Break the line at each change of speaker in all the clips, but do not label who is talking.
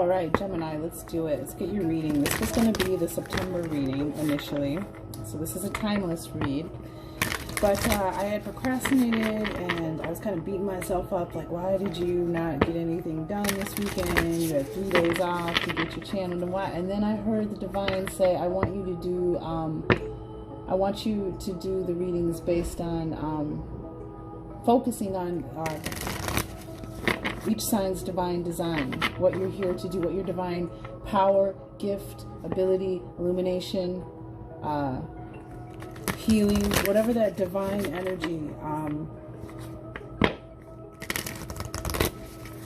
All right, Gemini, let's do it. Let's get your reading. This was going to be the September reading initially. So this is a timeless read. But I had procrastinated and I was kind of beating myself up. Like, why did you not get anything done this weekend? You had 3 days off to get your channel to what? And then I heard the divine say, I want you to do the readings based on focusing on each sign's divine design, what you're here to do, what your divine power, gift, ability, illumination, healing, whatever that divine energy,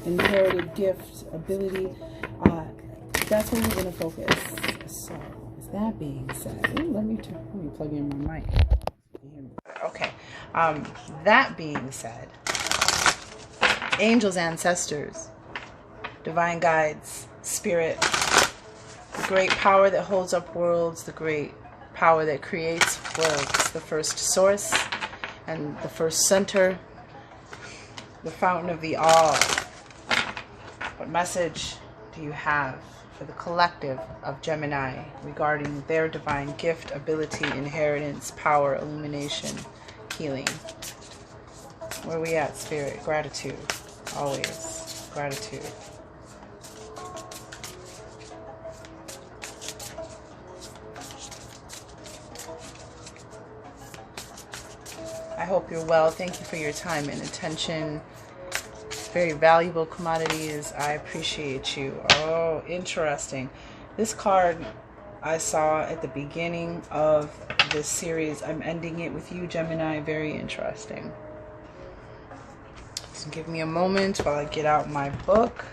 inherited gift, ability, that's where we're going to focus. So, with that being said, let me plug in my mic. Okay, that being said, angels, ancestors, divine guides, spirit, the great power that holds up worlds, the great power that creates worlds, the first source and the first center, the fountain of the all. What message do you have for the collective of Gemini regarding their divine gift, ability, inheritance, power, illumination, healing? Where are we at, spirit? Gratitude. Always gratitude. I hope you're well. Thank you for your time and attention. Very valuable commodities. I appreciate you. Oh, interesting. This card I saw at the beginning of this series. I'm ending it with you, Gemini. Very interesting. So give me a moment while I get out my book.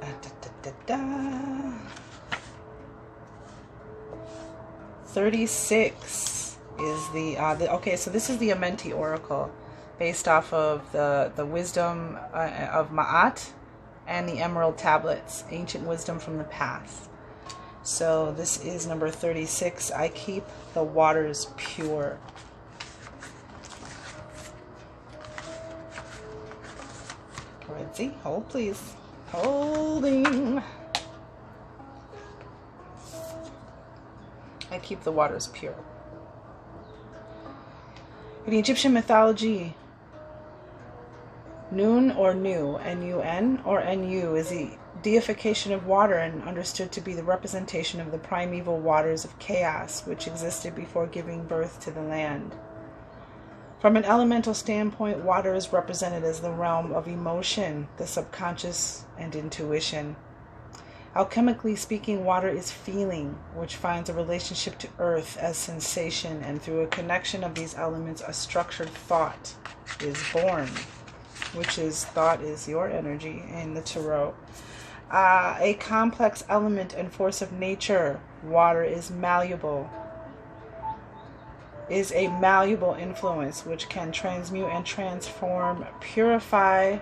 Da, da, da. 36 is the okay, so this is the Amenti Oracle based off of the wisdom of Ma'at and the Emerald Tablets, ancient wisdom from the past. So this is number 36. I keep the waters pure. Ready? Hold, please. Holding. I keep the waters pure. In Egyptian mythology, Nun or Nu, N-U-N or N-U, is the deification of water and understood to be the representation of the primeval waters of chaos which existed before giving birth to the land. From an elemental standpoint, water is represented as the realm of emotion, the subconscious, and intuition. Alchemically speaking, water is feeling, which finds a relationship to earth as sensation, and through a connection of these elements, a structured thought is born, which is, thought is your energy in the tarot. A complex element and force of nature. Water is malleable, is a malleable influence which can transmute and transform, purify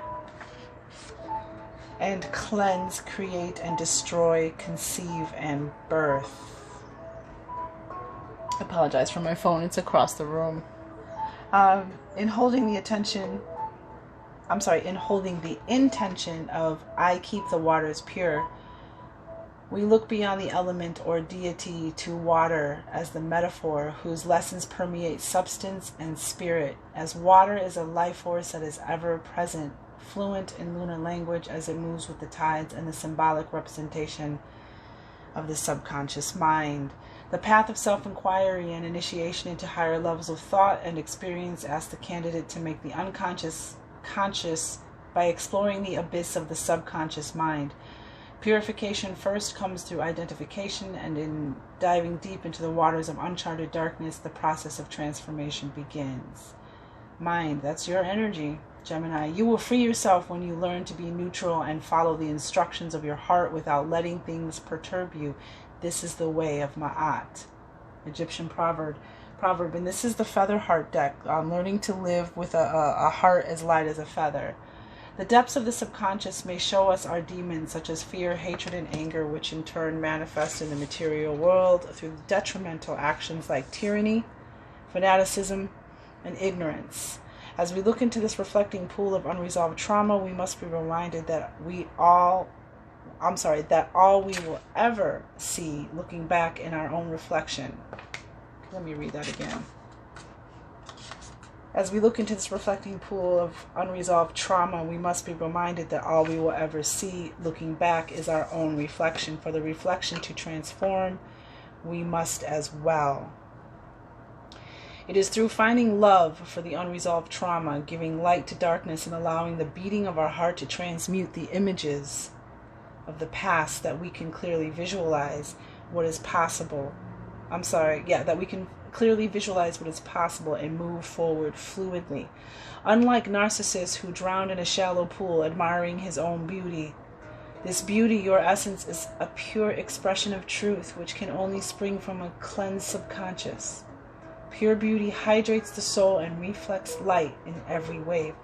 and cleanse, create and destroy, conceive and birth. I apologize for my phone, it's across the room. In holding the intention of I keep the waters pure, we look beyond the element or deity to water as the metaphor whose lessons permeate substance and spirit, as water is a life force that is ever present, fluent in lunar language as it moves with the tides, and the symbolic representation of the subconscious mind. The path of self-inquiry and initiation into higher levels of thought and experience asks the candidate to make the unconscious conscious by exploring the abyss of the subconscious mind. Purification first comes through identification, and in diving deep into the waters of uncharted darkness, the process of transformation begins. Mind, that's your energy, Gemini. You will free yourself when you learn to be neutral and follow the instructions of your heart without letting things perturb you. This is the way of Ma'at, Egyptian proverb. And this is the Feather Heart deck, learning to live with a heart as light as a feather. The depths of the subconscious may show us our demons, such as fear, hatred, and anger, which in turn manifest in the material world through detrimental actions like tyranny, fanaticism, and ignorance. As we look into this reflecting pool of unresolved trauma, we must be reminded that all we will ever see looking back in our own reflection. Let me read that again. As we look into this reflecting pool of unresolved trauma, we must be reminded that all we will ever see looking back is our own reflection. For the reflection to transform, we must as well. It is through finding love for the unresolved trauma, giving light to darkness, and allowing the beating of our heart to transmute the images of the past that we can clearly visualize what is possible. That we can clearly visualize what is possible and move forward fluidly. Unlike Narcissus, who drowned in a shallow pool admiring his own beauty, this beauty, your essence, is a pure expression of truth which can only spring from a cleansed subconscious. Pure beauty hydrates the soul and reflects light in every wave.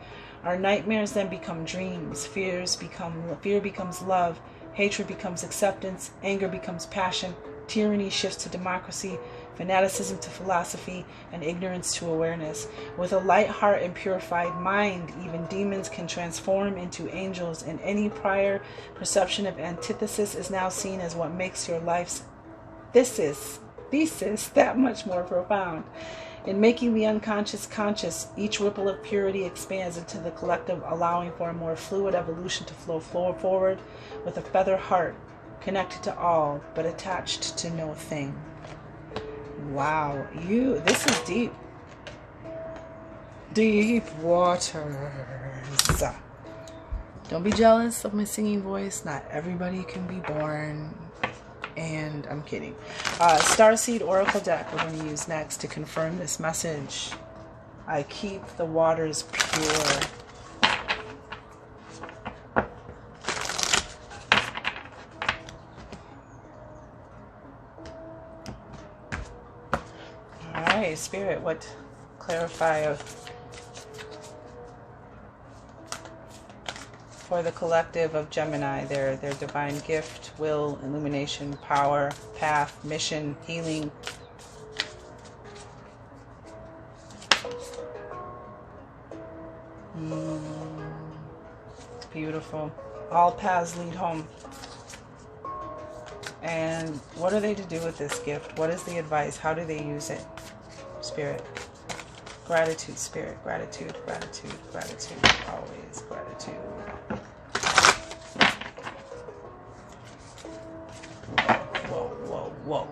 Our nightmares then become dreams. Fear becomes love. Hatred becomes acceptance. Anger becomes passion. Tyranny shifts to democracy. Fanaticism to philosophy, and ignorance to awareness. With a light heart and purified mind, even demons can transform into angels, and any prior perception of antithesis is now seen as what makes your life's thesis that much more profound. In making the unconscious conscious, each ripple of purity expands into the collective, allowing for a more fluid evolution to flow forward with a feather heart, connected to all, but attached to no thing. Wow, this is deep. Deep waters. Don't be jealous of my singing voice. Not everybody can be born. And I'm kidding. Starseed Oracle deck we're going to use next to confirm this message. I keep the waters pure. Alright, Spirit, what clarify for the collective of Gemini, their divine gift, will, illumination, power, path, mission, healing. Beautiful. All paths lead home. And what are they to do with this gift? What is the advice? How do they use it? Spirit. Gratitude, Spirit. Gratitude, gratitude, gratitude. Always gratitude. Whoa.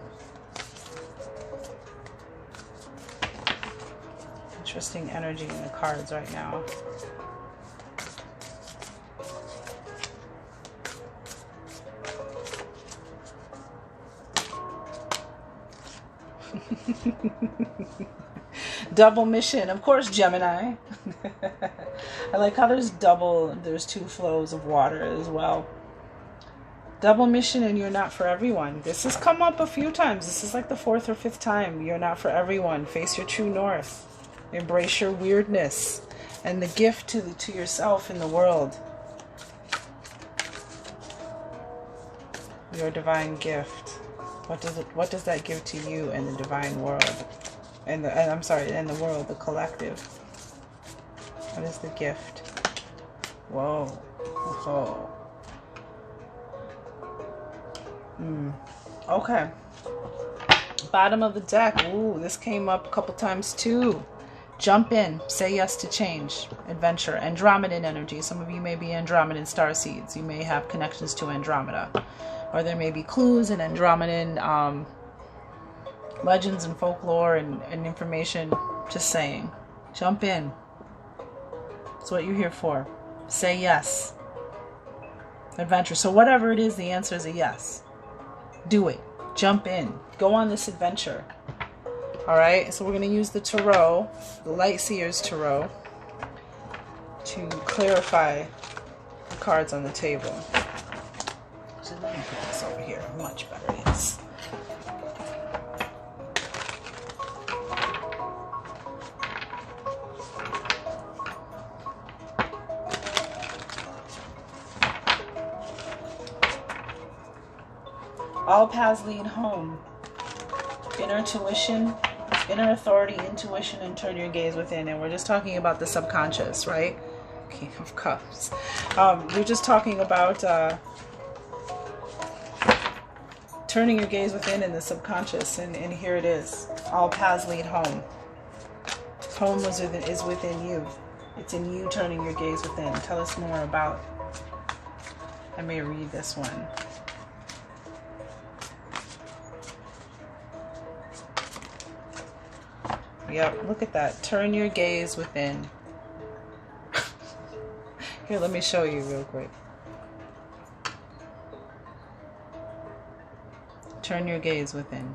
Interesting energy in the cards right now. Double mission, of course, Gemini. I like how there's two flows of water as well. Double mission, and you're not for everyone. This has come up a few times. This is like the 4th or 5th time. You're not for everyone. Face your true north. Embrace your weirdness and the gift to yourself in the world. Your divine gift. What does that give to you in the divine world? In the world, the collective. What is the gift? Whoa. Okay. Bottom of the deck. Ooh, this came up a couple times too. Jump in. Say yes to change. Adventure. Andromedan energy. Some of you may be Andromedan starseeds. You may have connections to Andromeda. Or there may be clues in Andromedan legends and folklore and information. Just saying. Jump in. That's what you're here for. Say yes. Adventure. So whatever it is, the answer is a yes. Do it. Jump in. Go on this adventure. Alright, so we're going to use the Tarot, the Light Seers Tarot, to clarify the cards on the table. So let me put this over here. Much better, yes. All paths lead home. Inner tuition, Inner authority, intuition, and turn your gaze within. And we're just talking about the subconscious, right? King of Cups. We're just talking about turning your gaze within in the subconscious. And here it is. All paths lead home. Home is within you. It's in you turning your gaze within. Tell us more about. I may read this one. Yep, look at that. Turn your gaze within. Here, let me show you real quick. Turn your gaze within.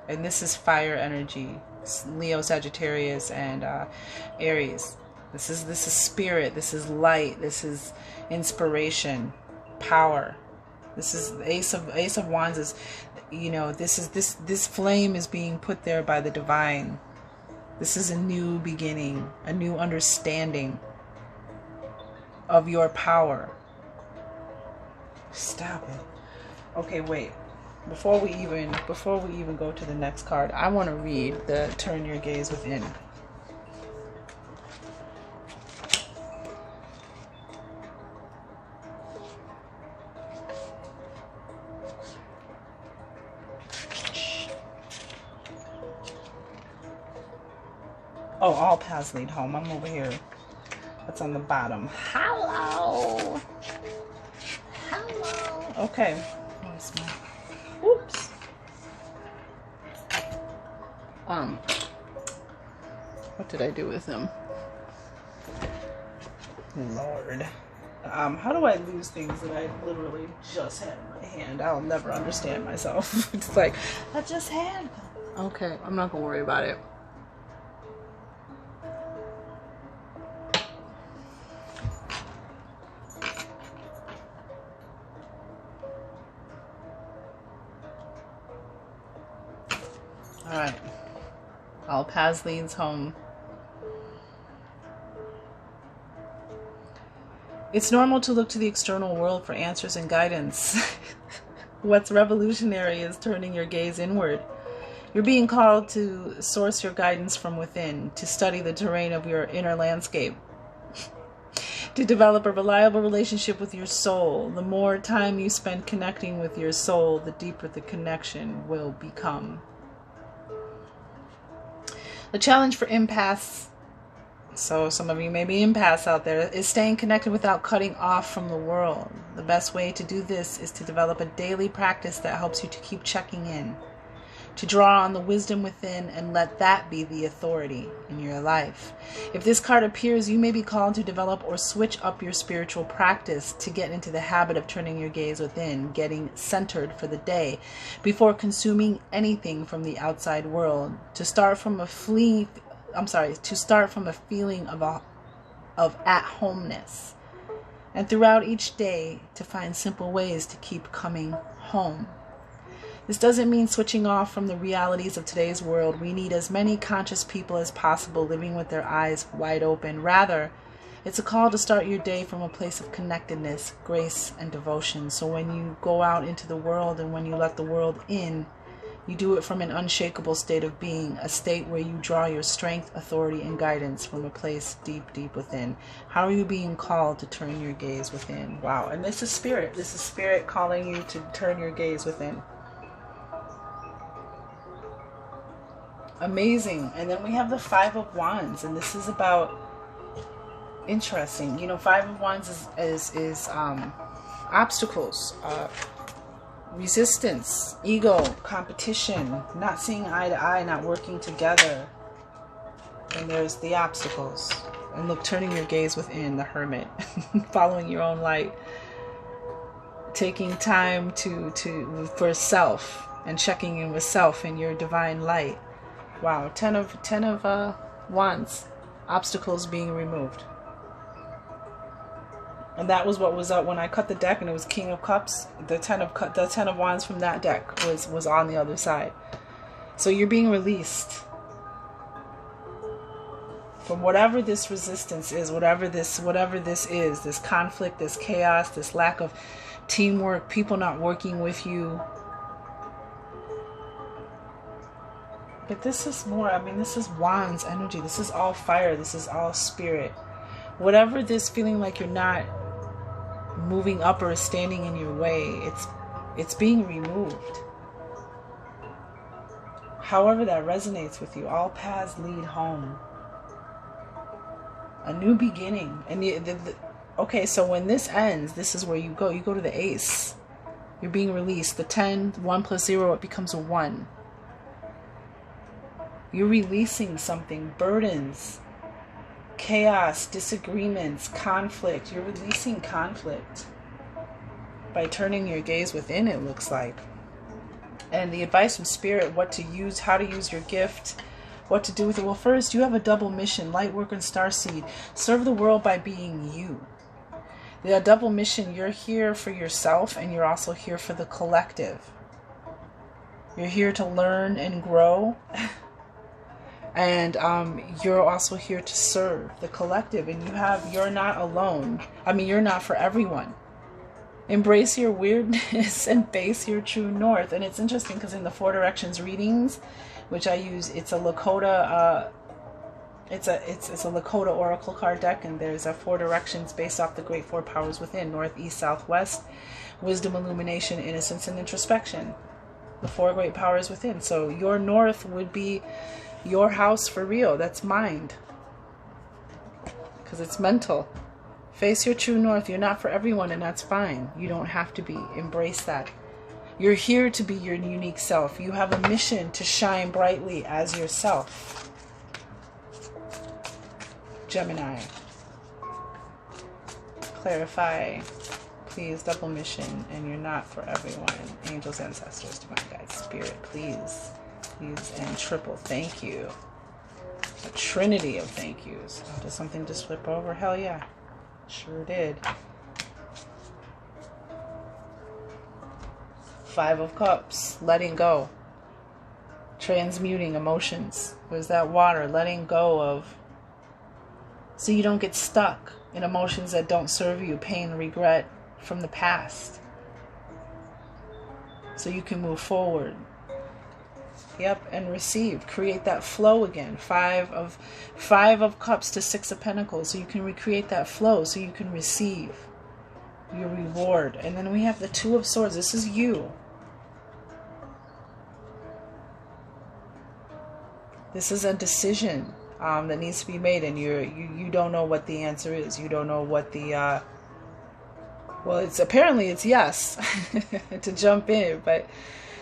And this is fire energy. Leo, Sagittarius, and Aries. This is spirit. This is light. This is inspiration, power. This is the Ace of Wands. Is, you know, this flame is being put there by the divine. This is a new beginning, a new understanding of your power. Stop it. Okay, wait. Before we even go to the next card, I want to read the Turn Your Gaze Within. Oh, all paths lead home. I'm over here. That's on the bottom. Hello. Hello. Okay. Where's my... Oops. What did I do with them? Lord. How do I lose things that I literally just had in my hand? I'll never understand myself. It's like, I just had them. Okay, I'm not gonna worry about it. Alright. All paths leads home. It's normal to look to the external world for answers and guidance. What's revolutionary is turning your gaze inward. You're being called to source your guidance from within, to study the terrain of your inner landscape, to develop a reliable relationship with your soul. The more time you spend connecting with your soul, the deeper the connection will become. The challenge for empaths, so some of you may be empaths out there, is staying connected without cutting off from the world. The best way to do this is to develop a daily practice that helps you to keep checking in, to draw on the wisdom within and let that be the authority in your life. If this card appears, you may be called to develop or switch up your spiritual practice to get into the habit of turning your gaze within, getting centered for the day before consuming anything from the outside world, to start from a feeling of at-homeness, and throughout each day to find simple ways to keep coming home. This doesn't mean switching off from the realities of today's world. We need as many conscious people as possible living with their eyes wide open. Rather, it's a call to start your day from a place of connectedness, grace, and devotion. So when you go out into the world and when you let the world in, you do it from an unshakable state of being, a state where you draw your strength, authority, and guidance from a place deep, deep within. How are you being called to turn your gaze within? Wow. And this is spirit. This is spirit calling you to turn your gaze within. Amazing. And then we have the Five of Wands, and this is about interesting. You know, Five of Wands is obstacles, resistance, ego, competition, not seeing eye to eye, not working together. And there's the obstacles. And look, turning your gaze within, the Hermit, following your own light, taking time for self and checking in with self in your divine light. Wow, 10 of Wands, obstacles being removed. And that was what was up when I cut the deck, and it was King of Cups. The 10 of Wands from that deck was on the other side. So you're being released from whatever this resistance is, whatever this is, this conflict, this chaos, this lack of teamwork, people not working with you. But this is more, I mean, this is wands energy. This is all fire. This is all spirit. Whatever this feeling like you're not moving up or standing in your way, it's being removed. However that resonates with you, all paths lead home. A new beginning. And okay, so when this ends, this is where you go. You go to the ace. You're being released. The 10, 1 plus 0, it becomes a 1. You're releasing something, burdens, chaos, disagreements, conflict. You're releasing conflict by turning your gaze within, it looks like. And the advice from Spirit, what to use, how to use your gift, what to do with it. Well, first, you have a double mission, light worker and starseed. Serve the world by being you. The double mission, you're here for yourself and you're also here for the collective. You're here to learn and grow. And you're also here to serve the collective. And you're not alone. I mean, you're not for everyone. Embrace your weirdness and face your true north. And it's interesting because in the 4 directions readings, which I use, it's a Lakota, it's a Lakota oracle card deck, and there's 4 directions based off the great 4 powers within: north, east, south, west, wisdom, illumination, innocence, and introspection. The 4 great powers within. So your north would be your house for real. That's mind, because it's mental. Face your true north. You're not for everyone, and that's fine. You don't have to be. Embrace that. You're here to be your unique self. You have a mission to shine brightly as yourself. Gemini. Clarify, please. Double mission, and you're not for everyone. Angels, ancestors, divine guides, spirit, please. Please, and triple thank you. A trinity of thank yous. Oh, did something just flip over? Hell yeah. Sure did. 5 of Cups, letting go. Transmuting emotions. There's that water, letting go of. So you don't get stuck in emotions that don't serve you, pain, regret from the past. So you can move forward. Yep, and receive. Create that flow again. 5 of Cups to 6 of Pentacles. So you can recreate that flow. So you can receive your reward. And then we have the 2 of Swords. This is you. This is a decision that needs to be made, and you don't know what the answer is. You don't know what the well, it's yes to jump in, but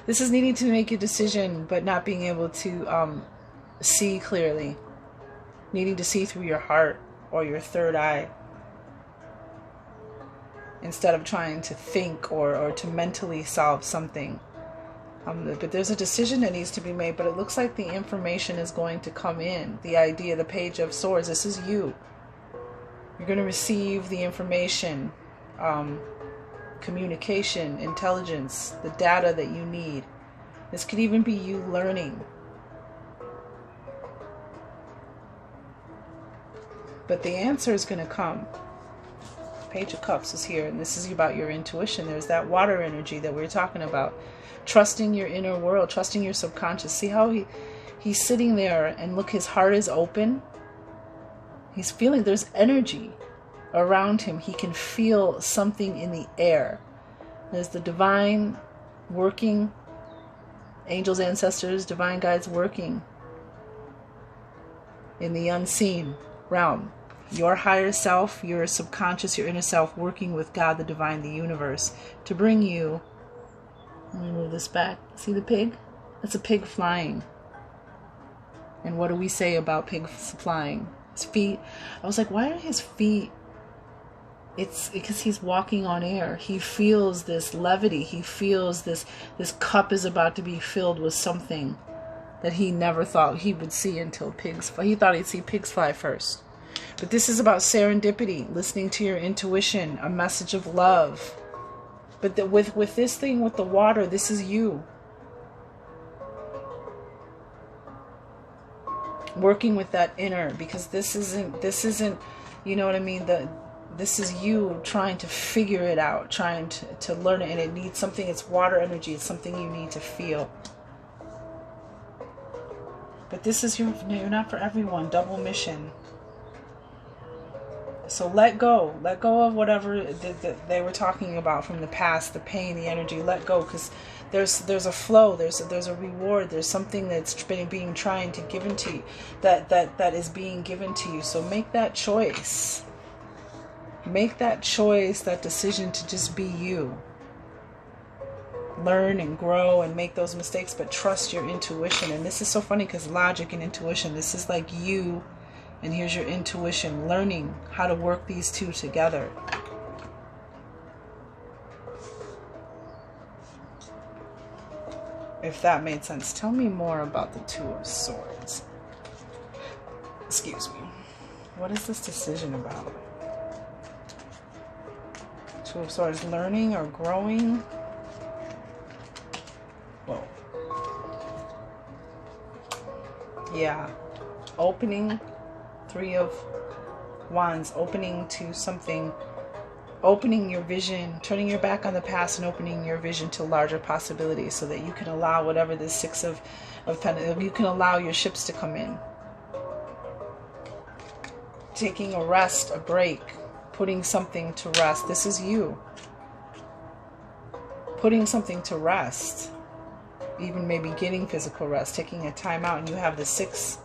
this is needing to make a decision, but not being able to see clearly. Needing to see through your heart or your third eye, instead of trying to think or to mentally solve something. But there's a decision that needs to be made, but it looks like the information is going to come in. The idea, the Page of Swords, this is you. You're going to receive the information, communication, intelligence, the data that you need. This could even be you learning. But the answer is going to come. Page of Cups is here, and this is about your intuition. There's that water energy that we were talking about. Trusting your inner world, trusting your subconscious. See how he's sitting there, and look, his heart is open. He's feeling, there's energy around him. He can feel something in the air. There's the divine working, angels, ancestors, divine guides working in the unseen realm. Your higher self, your subconscious, your inner self working with God, the divine, the universe, to bring you. Let me move this back. See the pig? That's a pig flying. And what do we say about pigs flying? His feet. I was like, why are his feet? It's because he's walking on air. He feels this levity. He feels this cup is about to be filled with something that he never thought he would see until pigs fly. He thought he'd see pigs fly first. But this is about serendipity, listening to your intuition, a message of love. But with this thing with the water, this is you. Working with that inner, because this isn't, you know what I mean? This is you trying to figure it out, trying to learn it, and it needs something, it's water energy, it's something you need to feel. But this is you're not for everyone. Double mission. So let go of whatever they were talking about from the past, the pain, the energy. Let go, because there's a flow, there's a reward, there's something that's being trying to given to you, that is being given to you. So make that choice. Make that choice, that decision to just be you. Learn and grow and make those mistakes, but trust your intuition. And this is so funny, because logic and intuition, this is like you. And here's your intuition, learning how to work these two together. If that made sense. Tell me more about the Two of Swords. Excuse me. What is this decision about? Two of Swords, learning or growing? Whoa. Yeah. Opening. Three of Wands, opening to something, opening your vision, turning your back on the past and opening your vision to larger possibilities, so that you can allow whatever this Six of Pentacles, you can allow your ships to come in. Taking a rest, a break, putting something to rest. This is you. Putting something to rest. Even maybe getting physical rest, taking a time out, and you have the Six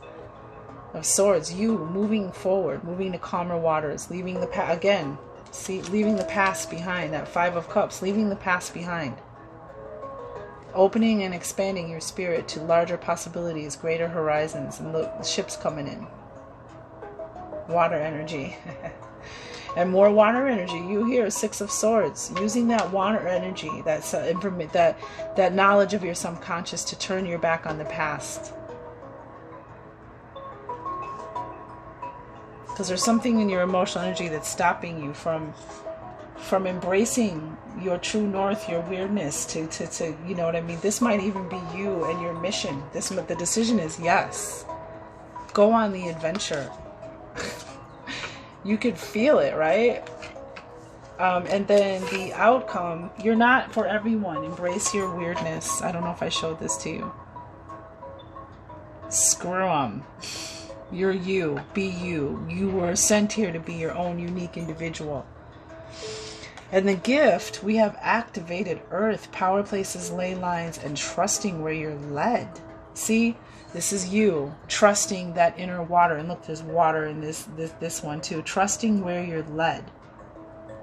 of Swords, you moving forward, moving to calmer waters, leaving the past again. See, leaving the past behind. That Five of Cups, leaving the past behind. Opening and expanding your spirit to larger possibilities, greater horizons, and look, the ship's coming in. Water energy. And more water energy. You hear Six of Swords, using that water energy, that knowledge of your subconscious to turn your back on the past. Because there's something in your emotional energy that's stopping you from embracing your true north, your weirdness, to you know what I mean? This might even be you and your mission. The decision is yes. Go on the adventure. You could feel it, right? And then the outcome, you're not for everyone. Embrace your weirdness. I don't know if I showed this to you. Screw 'em. You're you. Be you. You were sent here to be your own unique individual. And the gift, we have activated earth, power places, ley lines, and trusting where you're led. See, this is you trusting that inner water. And look, there's water in this one too. Trusting where you're led.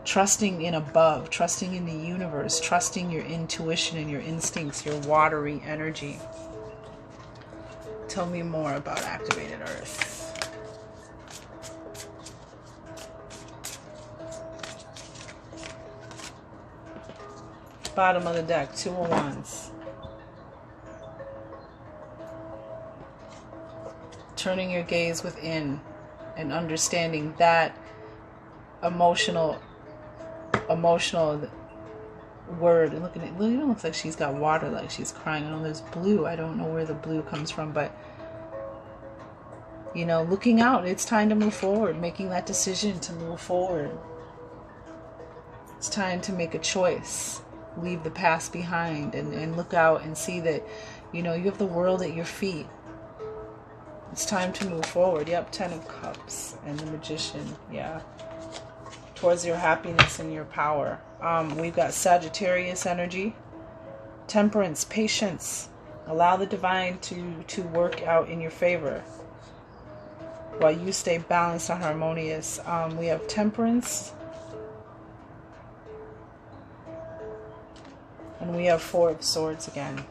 Trusting in above. Trusting in the universe. Trusting your intuition and your instincts, your watery energy. Tell me more about activated earth. Bottom of the deck, Two of Wands. Turning your gaze within and understanding that emotional word. And look at it. It even looks like she's got water, like she's crying. I know there's blue. I don't know where the blue comes from, but you know, looking out. It's time to move forward, making that decision to move forward. It's time to make a choice, leave the past behind, and look out and see that, you know, you have the world at your feet. It's time to move forward. Yep, Ten of Cups and the Magician. Yeah. Towards your happiness and your power. We've got Sagittarius energy, Temperance, patience. Allow the divine to work out in your favor while you stay balanced and harmonious. We have Temperance, and we have Four of Swords again.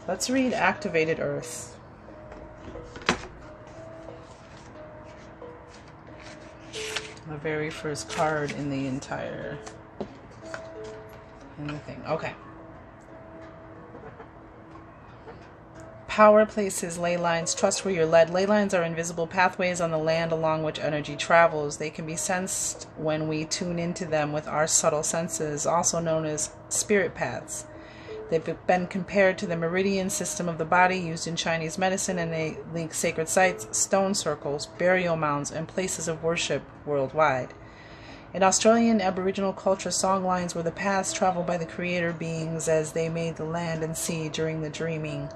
Let's read Activated Earth. The very first card in the entire thing. Okay. Power places, ley lines, trust where you're led. Ley lines are invisible pathways on the land along which energy travels. They can be sensed when we tune into them with our subtle senses, also known as spirit paths. They've been compared to the meridian system of the body used in Chinese medicine, and they link sacred sites, stone circles, burial mounds, and places of worship worldwide. In Australian Aboriginal culture, songlines were the paths traveled by the creator beings as they made the land and sea during the dreaming.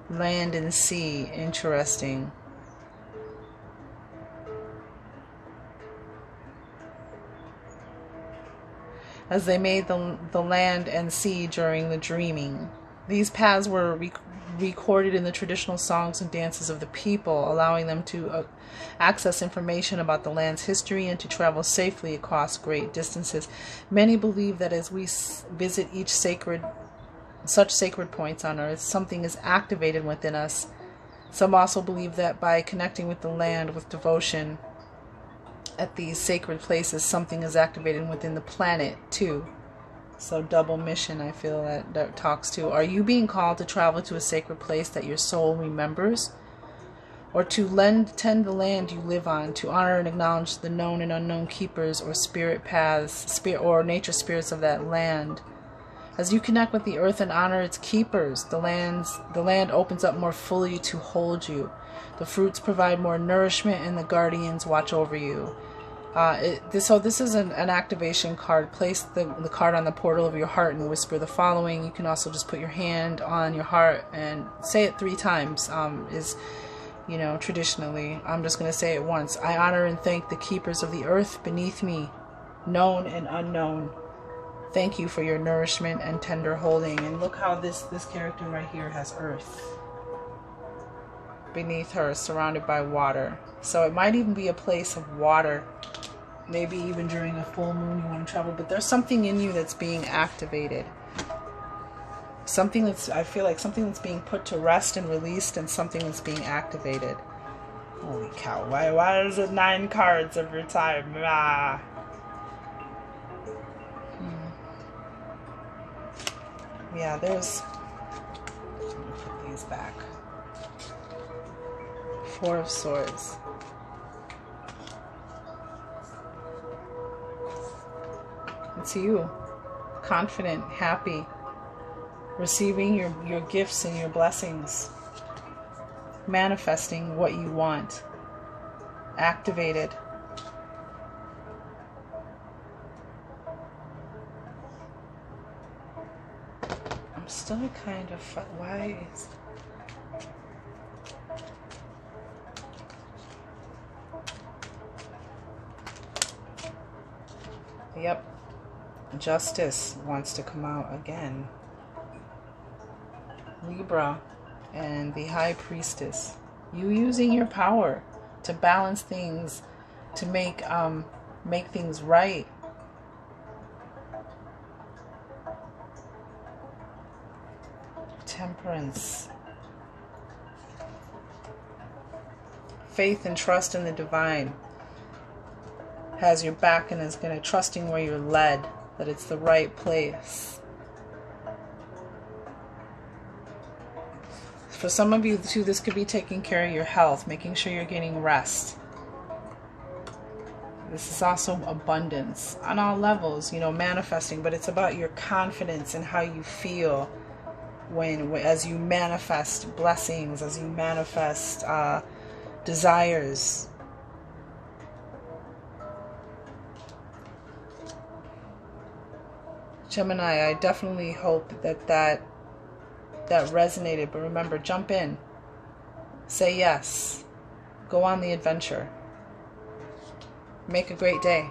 Land and sea, interesting. As they made the land and sea during the dreaming. These paths were recorded in the traditional songs and dances of the people, allowing them to access information about the land's history and to travel safely across great distances. Many believe that as we visit such sacred points on earth, something is activated within us. Some also believe that by connecting with the land with devotion at these sacred places, something is activated within the planet too. So double mission, I feel that talks to. Are you being called to travel to a sacred place that your soul remembers? Or to tend the land you live on, to honor and acknowledge the known and unknown keepers or spirit paths, or nature spirits of that land? As you connect with the earth and honor its keepers, the land opens up more fully to hold you. The fruits provide more nourishment and the guardians watch over you. So this is an activation card. Place the card on the portal of your heart and whisper the following. You can also just put your hand on your heart and say it 3 times. Traditionally, I'm just going to say it once. I honor and thank the keepers of the earth beneath me, known and unknown. Thank you for your nourishment and tender holding. And look how this character right here has earth beneath her, surrounded by water. So it might even be a place of water. Maybe even during a full moon you want to travel. But there's something in you that's being activated. I feel like something that's being put to rest and released, and something that's being activated. Holy cow. Why is it 9 cards every time? Yeah, there's... Let me put these back. 4 of Swords. It's you. Confident, happy, receiving your gifts and your blessings, manifesting what you want, activated. I'm still kind of... Why is... Yep. Justice wants to come out again. Libra and the High Priestess. You using your power to balance things, to make things right. Temperance. Faith and trust in the divine has your back and is going to trusting where you're led, that it's the right place. For some of you too, this could be taking care of your health, making sure you're getting rest. This is also abundance on all levels, manifesting, but it's about your confidence and how you feel as you manifest blessings, as you manifest desires. Gemini, I definitely hope that resonated, but remember, jump in, say yes, go on the adventure, make a great day.